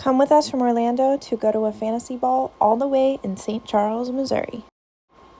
come with us from Orlando to go to a fantasy ball all the way in St. Charles, Missouri.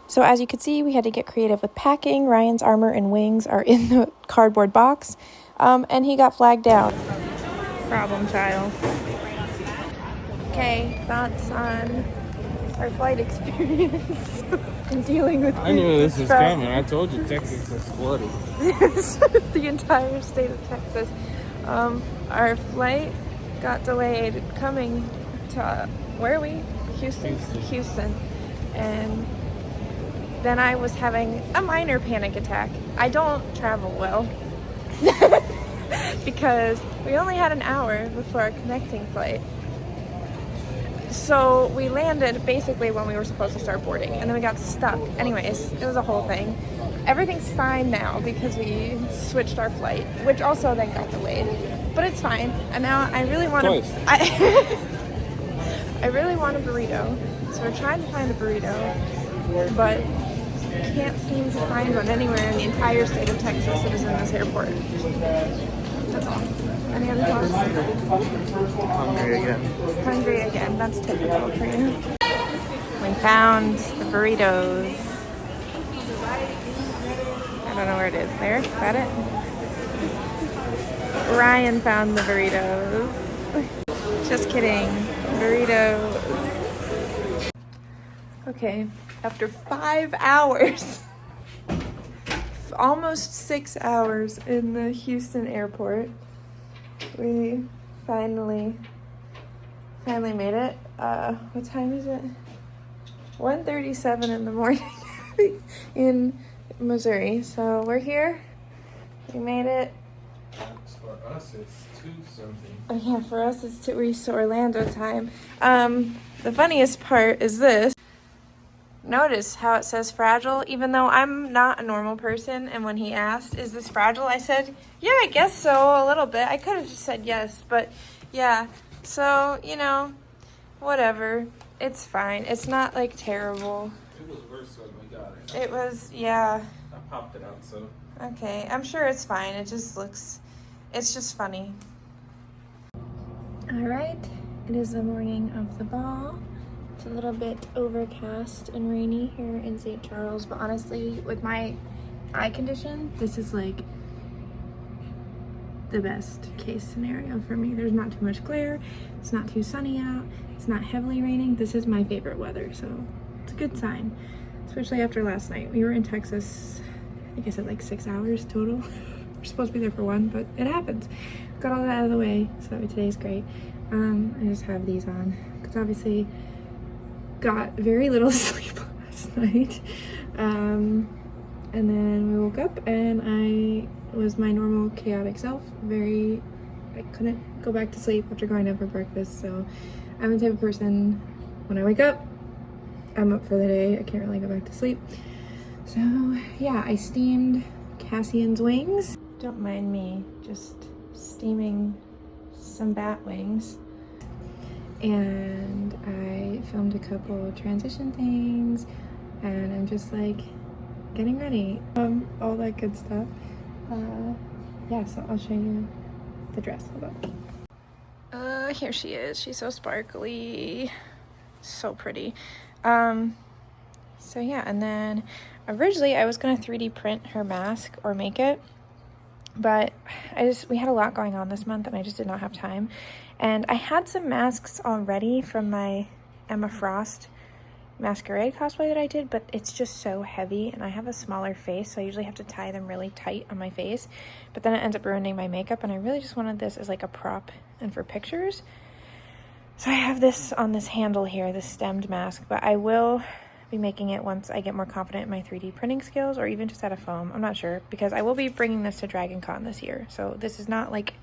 So as you can see, we had to get creative with packing. Ryan's armor and wings are in the cardboard box, and he got flagged down. Problem child. Okay, thoughts on our flight experience and dealing with I knew this was coming. I told you Texas is flooded. The entire state of Texas. Our flight got delayed coming to, where are we? Houston. And then I was having a minor panic attack. I don't travel well because we only had an hour before our connecting flight. So we landed basically when we were supposed to start boarding, and then we got stuck. Anyways, it was a whole thing. Everything's fine now because we switched our flight, which also then got delayed. But it's fine. And now I really want to. I really want a burrito. So we're trying to find a burrito, but can't seem to find one anywhere in the entire state of Texas that is in this airport. That's all. Any other thoughts? Hungry again. Hungry again. That's typical for you. We found the burritos. I don't know where it is. There? Is that it? Ryan found the burritos. Just kidding. Burritos. Okay. After 5 hours, almost 6 hours in the Houston airport, we finally made it. What time is it? 1:37 in the morning in Missouri. So we're here. We made it. For us, it's 2-something. Oh, yeah, for us it's 2 weeks Orlando time. The funniest part is this. Notice how it says fragile, even though I'm not a normal person. And when he asked, is this fragile? I said, yeah, I guess so, a little bit. I could have just said yes, but yeah. So, you know, whatever. It's fine. It's not, like, terrible. It was worse when we got it. It was, yeah. I popped it out, so. Okay, I'm sure it's fine. It just looks, it's just funny. All right, it is the morning of the ball. It's a little bit overcast and rainy here in St. Charles, but honestly, with my eye condition, this is like the best case scenario for me. There's not too much glare, it's not too sunny out, it's not heavily raining. This is my favorite weather, so it's a good sign, especially after last night. We were in Texas, I think I said like 6 hours total. We're supposed to be there for 1, but it happens. Got all that out of the way, so today's great. I just have these on, because obviously got very little sleep last night. And then we woke up and I was my normal chaotic self. I couldn't go back to sleep after going out for breakfast. So I'm the type of person, when I wake up, I'm up for the day. I can't really go back to sleep. So yeah, I steamed Cassian's wings. Don't mind me just steaming some bat wings. And I filmed a couple transition things, and I'm just like getting ready, all that good stuff. Yeah, so I'll show you the dress. Hold on. Here she is. She's so sparkly, so pretty. So yeah, and then originally I was gonna 3D print her mask or make it, but we had a lot going on this month and I just did not have time. And I had some masks already from my Emma Frost masquerade cosplay that I did, but it's just so heavy and I have a smaller face, so I usually have to tie them really tight on my face, but then it ends up ruining my makeup, and I really just wanted this as like a prop and for pictures. So I have this on this handle here, this stemmed mask, but I will be making it once I get more confident in my 3D printing skills, or even just out of foam. I'm not sure, because I will be bringing this to Dragon Con this year, so this is not like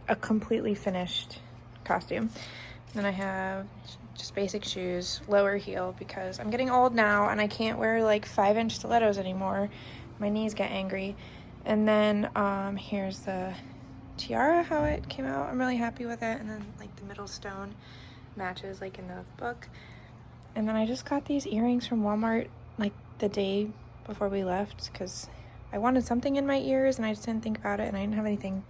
a completely finished costume. Then I have just basic shoes, lower heel, because I'm getting old now and I can't wear like 5-inch stilettos anymore. My knees get angry. And then here's the tiara, how it came out. I'm really happy with it. And then like the middle stone matches like in the book. And then I just got these earrings from Walmart like the day before we left, because I wanted something in my ears and I just didn't think about it, and I didn't have anything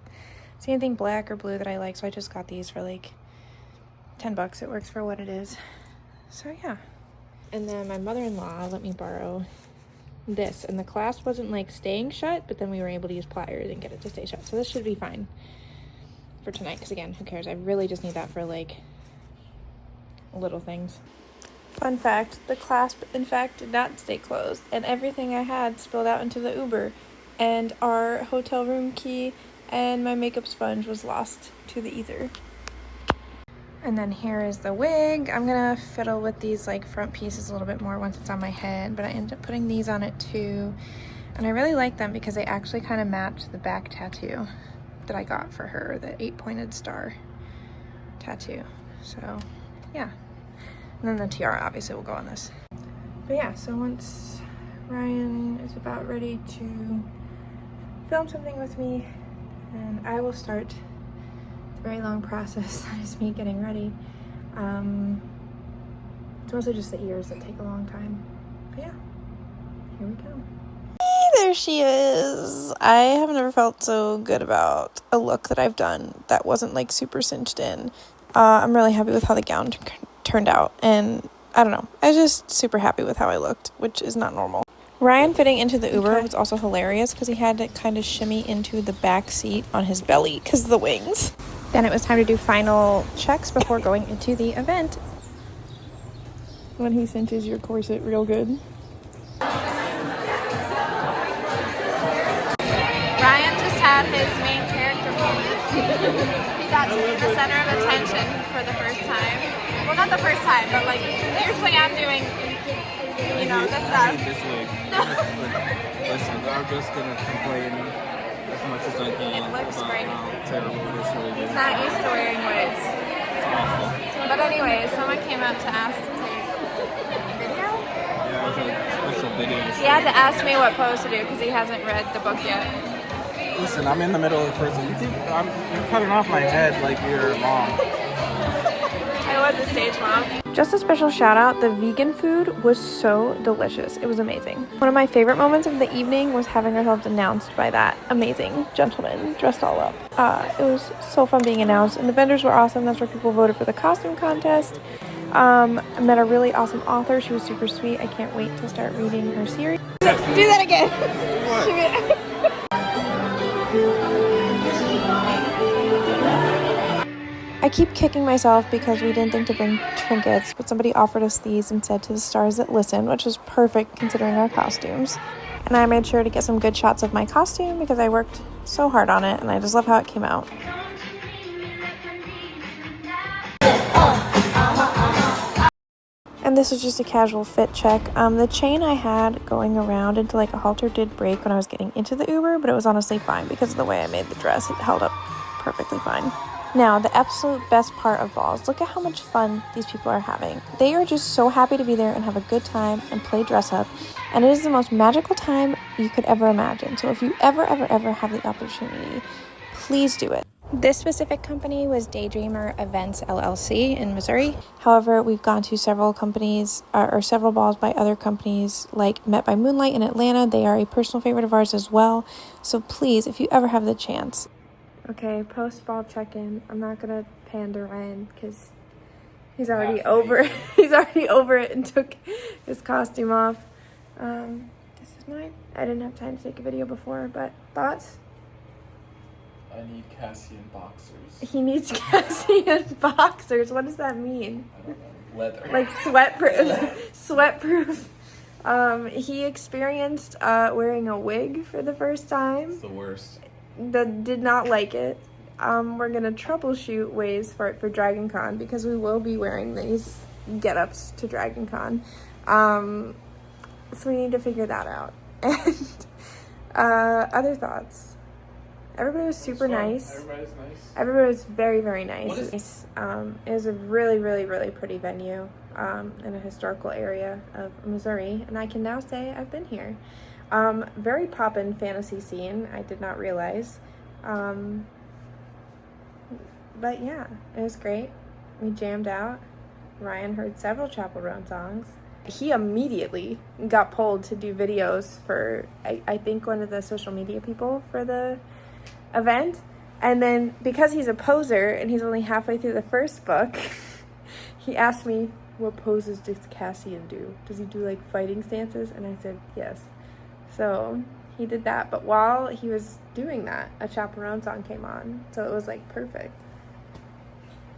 black or blue that I like, so I just got these for like $10. It works for what it is. So yeah. And then my mother-in-law let me borrow this, and the clasp wasn't like staying shut, but then we were able to use pliers and get it to stay shut. So this should be fine for tonight, because again, who cares? I really just need that for like little things. Fun fact, the clasp in fact did not stay closed, and everything I had spilled out into the Uber, and our hotel room key and my makeup sponge was lost to the ether. And then here is the wig. I'm gonna fiddle with these like front pieces a little bit more once it's on my head, but I ended up putting these on it too. And I really like them because they actually kind of match the back tattoo that I got for her, the 8-pointed star tattoo. So yeah. And then the tiara obviously will go on this. But yeah, so once Ryan is about ready to film something with me, and I will start very long process that is me getting ready. It's mostly just the ears that take a long time. But yeah, here we go. There she is. I have never felt so good about a look that I've done that wasn't like super cinched in. I'm really happy with how the gown turned out, and I don't know, I was just super happy with how I looked, which is not normal. Ryan fitting into the Uber was also hilarious because he had to kind of shimmy into the back seat on his belly because of the wings. Then it was time to do final checks before going into the event. When he cinches your corset real good. Ryan just had his main character moment. He got to be the center of attention for the first time. Well, not the first time, but like usually I'm doing, you know, this stuff. This wig. Listen, I'm just gonna complain as much as I can. It looks about great. How terrible this wig is. He's not used to wearing wigs. It's awful. But anyway, someone came up to ask to take video. Yeah, it was a special video. He had to ask me what pose to do because he hasn't read the book yet. Listen, I'm in the middle of the first one. You're cutting off my head like you're mom. I was a stage mom. Just a special shout out, the vegan food was so delicious. It was amazing. One of my favorite moments of the evening was having ourselves announced by that amazing gentleman dressed all up. It was so fun being announced, and the vendors were awesome. That's where people voted for the costume contest. I met a really awesome author. She was super sweet. I can't wait to start reading her series. Do that again. What? I keep kicking myself because we didn't think to bring trinkets, but somebody offered us these and said to the stars that listen, which was perfect considering our costumes. And I made sure to get some good shots of my costume because I worked so hard on it, and I just love how it came out. And this was just a casual fit check. The chain I had going around into like a halter did break when I was getting into the Uber, but it was honestly fine because of the way I made the dress. It held up perfectly fine. Now, the absolute best part of balls. Look at how much fun these people are having. They are just so happy to be there and have a good time and play dress up. And it is the most magical time you could ever imagine. So if you ever have the opportunity, please do it. This specific company was Daydreamer Events LLC in Missouri. However, we've gone to several companies or several balls by other companies like Met by Moonlight in Atlanta. They are a personal favorite of ours as well. So please, if you ever have the chance. Okay, post-ball check-in. I'm not gonna pander Ryan because he's already over it. He's already over it and took his costume off. This is mine. I didn't have time to take a video before, but thoughts? I need Cassian boxers. He needs Cassian boxers. What does that mean? I don't know. Leather. Like sweatproof. Sweatproof. He experienced wearing a wig for the first time. It's the worst. Did not like it. We're gonna troubleshoot ways for it for Dragon Con because we will be wearing these get-ups to Dragon Con. So we need to figure that out. And other thoughts. Everybody was super nice. Everybody's nice. Everybody was very, very nice. It was a really, really, really pretty venue in a historical area of Missouri, and I can now say I've been here. Very poppin' fantasy scene, I did not realize. But yeah, it was great. We jammed out. Ryan heard several Chapel Roan songs. He immediately got pulled to do videos for, I think, one of the social media people for the event. And then because he's a poser and he's only halfway through the first book, He asked me, what poses does Cassian do? Does he do like fighting stances? And I said, yes. So he did that. But while he was doing that, a Chaperone song came on. So it was like perfect.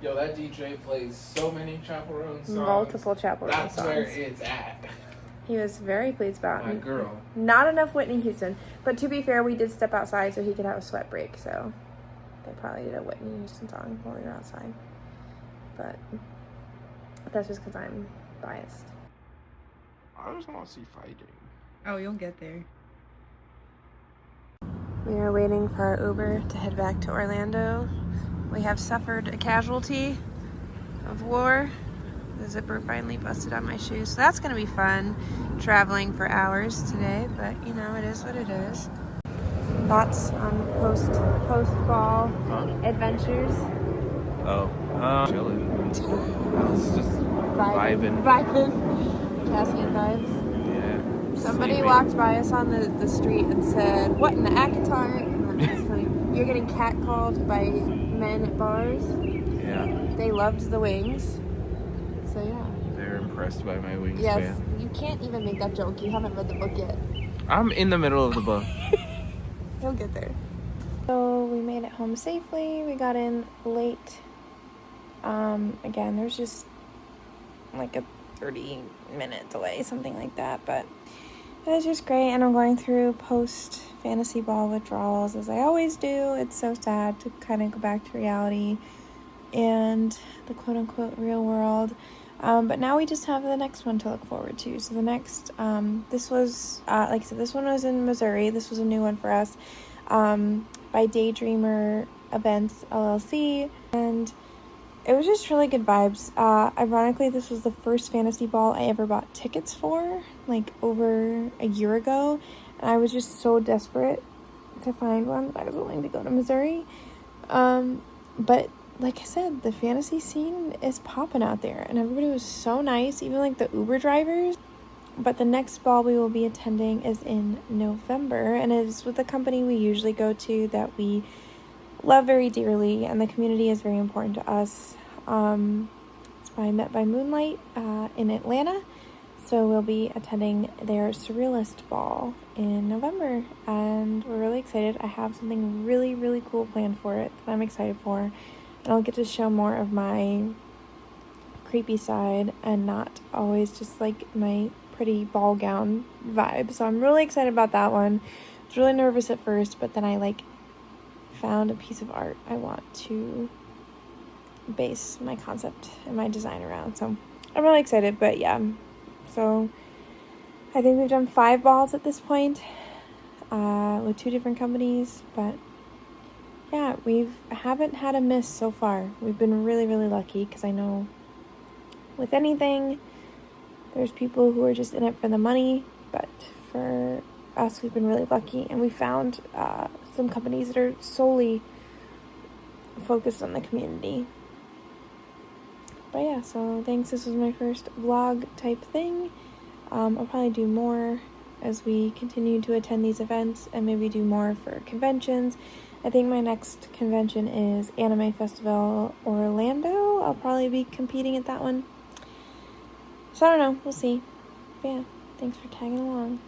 Yo, that DJ plays so many Chaperone songs. Multiple Chaperone songs. That's where it's at. He was very pleased about it. My girl. Not enough Whitney Houston. But to be fair, we did step outside so he could have a sweat break. So they probably did a Whitney Houston song while we were outside. But that's just because I'm biased. I just want to see fighting. Oh, you'll get there. We are waiting for our Uber to head back to Orlando. We have suffered a casualty of war. The zipper finally busted on my shoe, so that's gonna be fun, traveling for hours today, but you know, it is what it is. Thoughts on post-ball adventures? Oh, chilling. It's just vibing. Cassian vibes. Yeah. Somebody sleeping. walked by us on the street and said, "What in the ACOTAR?" And then it's like, you're getting catcalled by men at bars. Yeah. They loved the wings. So yeah. They're impressed by my wingspan. Yes, you can't even make that joke. You haven't read the book yet. I'm in the middle of the book. You'll get there. So we made it home safely. We got in late. Again, there's just like a 30-minute delay, something like that, but it was just great. And I'm going through post fantasy ball withdrawals as I always do. It's so sad to kind of go back to reality and the quote-unquote real world. But now we just have the next one to look forward to. So the next, this was, like I said, this one was in Missouri. This was a new one for us, by Daydreamer Events LLC. And it was just really good vibes. Ironically, this was the first fantasy ball I ever bought tickets for, like over a year ago. And I was just so desperate to find one that I was willing to go to Missouri. But like I said, the fantasy scene is popping out there, and everybody was so nice, even like the Uber drivers. But the next ball we will be attending is in November, and it is with a company we usually go to that we love very dearly, and the community is very important to us. It's by Moonlight in Atlanta, so we'll be attending their Surrealist ball in November, and we're really excited. I have something really, really cool planned for it that I'm excited for, and I'll get to show more of my creepy side and not always just like my pretty ball gown vibe. So I'm really excited about that one. I was really nervous at first, but then I found a piece of art I want to base my concept and my design around. So I'm really excited, but yeah. So I think we've done 5 balls at this point, with 2 different companies, but yeah, we haven't had a miss so far. We've been really, really lucky, because I know with anything, there's people who are just in it for the money, but for us, we've been really lucky, and we found some companies that are solely focused on the community. But yeah, so thanks. This was my first vlog type thing. I'll probably do more as we continue to attend these events, and maybe do more for conventions. I think my next convention is Anime Festival Orlando. I'll probably be competing at that one. So I don't know, we'll see. But yeah, thanks for tagging along.